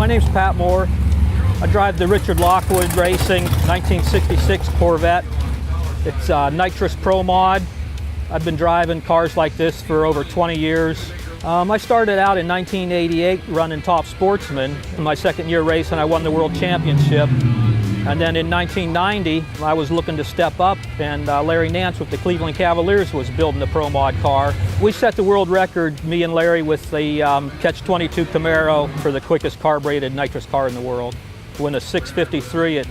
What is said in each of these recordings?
My name's Pat Moore. I drive the Richard Lockwood Racing 1966 Corvette. It's a nitrous pro mod. I've been driving cars like this for over 20 years. I started out in 1988 running Top Sportsman. In my second year racing, I won the World Championship. And then in 1990, I was looking to step up, and Larry Nance with the Cleveland Cavaliers was building the Pro Mod car. We set the world record, me and Larry, with the Catch-22 Camaro for the quickest carbureted nitrous car in the world. Win a 653 at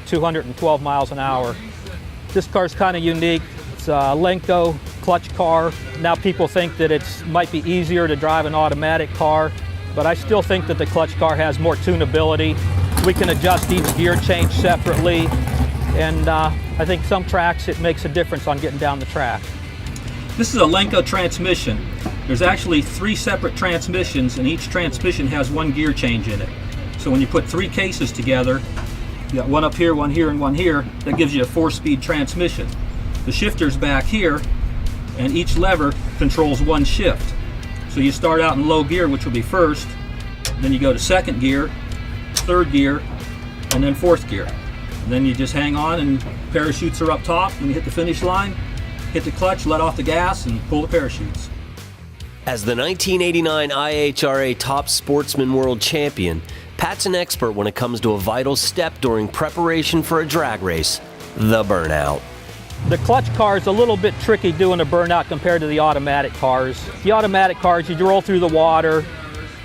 212 miles an hour. This car's kind of unique. It's a Lenco clutch car. Now people think that it might be easier to drive an automatic car, but I still think that the clutch car has more tunability. We can adjust each gear change separately, and I think some tracks it makes a difference on getting down the track. This is a Lenco transmission. There's actually 3 separate transmissions, and each transmission has 1 gear change in it. So when you put 3 cases together, you got one up here, one here, and one here, that gives you a 4-speed transmission. The shifter's back here, and each lever controls 1 shift. So you start out in low gear, which will be first, then you go to 2nd gear, 3rd gear, and then 4th gear. And then you just hang on, and parachutes are up top. When you hit the finish line, hit the clutch, let off the gas, and pull the parachutes. As the 1989 IHRA Top Sportsman World Champion, Pat's an expert when it comes to a vital step during preparation for a drag race, the burnout. The clutch car is a little bit tricky doing a burnout compared to the automatic cars. The automatic cars, you roll through the water,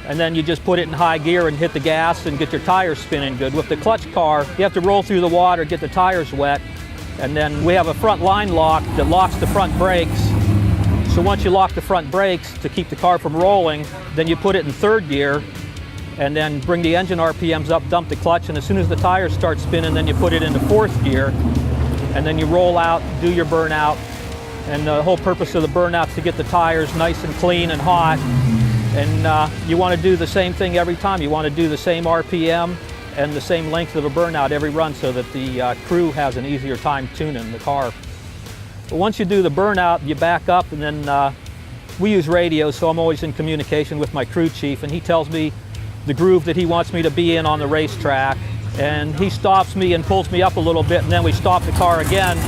and then you just put it in high gear and hit the gas and get your tires spinning good. With the clutch car, you have to roll through the water, get the tires wet, and then we have a front line lock that locks the front brakes. So once you lock the front brakes to keep the car from rolling, then you put it in 3rd gear and then bring the engine RPMs up, dump the clutch, and as soon as the tires start spinning, then you put it into 4th gear, and then you roll out, do your burnout. And the whole purpose of the burnout is to get the tires nice and clean and hot. And you want to do the same thing every time. You want to do the same RPM and the same length of a burnout every run so that the crew has an easier time tuning the car. But once you do the burnout, you back up, and then we use radio, so I'm always in communication with my crew chief, and he tells me the groove that he wants me to be in on the racetrack. And he stops me and pulls me up a little bit, and then we stop the car again.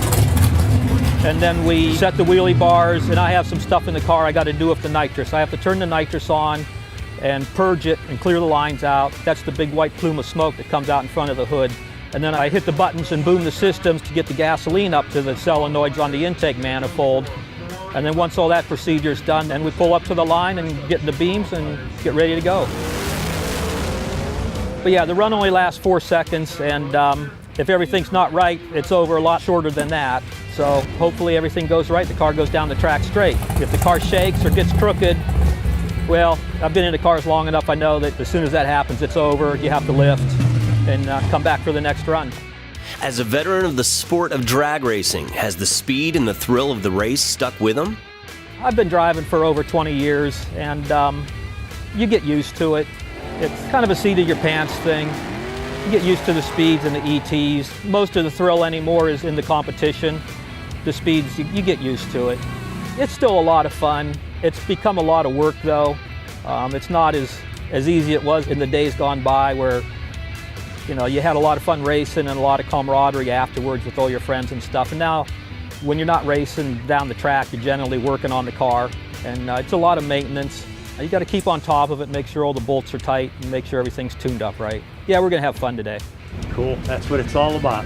And then we set the wheelie bars, and I have some stuff in the car I got to do with the nitrous. I have to turn the nitrous on and purge it and clear the lines out. That's the big white plume of smoke that comes out in front of the hood. And then I hit the buttons and boom the systems to get the gasoline up to the solenoids on the intake manifold. And then once all that procedure is done, then we pull up to the line and get in the beams and get ready to go. But yeah, the run only lasts 4 seconds, and if everything's not right, it's over a lot shorter than that. So hopefully everything goes right, the car goes down the track straight. If the car shakes or gets crooked, well, I've been in the cars long enough, I know that as soon as that happens, it's over. You have to lift and come back for the next run. As a veteran of the sport of drag racing, has the speed and the thrill of the race stuck with him? I've been driving for over 20 years, and you get used to it. It's kind of a seat of your pants thing. You get used to the speeds and the ETs. Most of the thrill anymore is in the competition. The speeds, you get used to it. It's still a lot of fun. It's become a lot of work though. It's not as easy as it was in the days gone by where you had a lot of fun racing and a lot of camaraderie afterwards with all your friends and stuff. And now when you're not racing down the track, you're generally working on the car, and it's a lot of maintenance. You got to keep on top of it, make sure all the bolts are tight and make sure everything's tuned up right. Yeah, we're going to have fun today. Cool, that's what it's all about.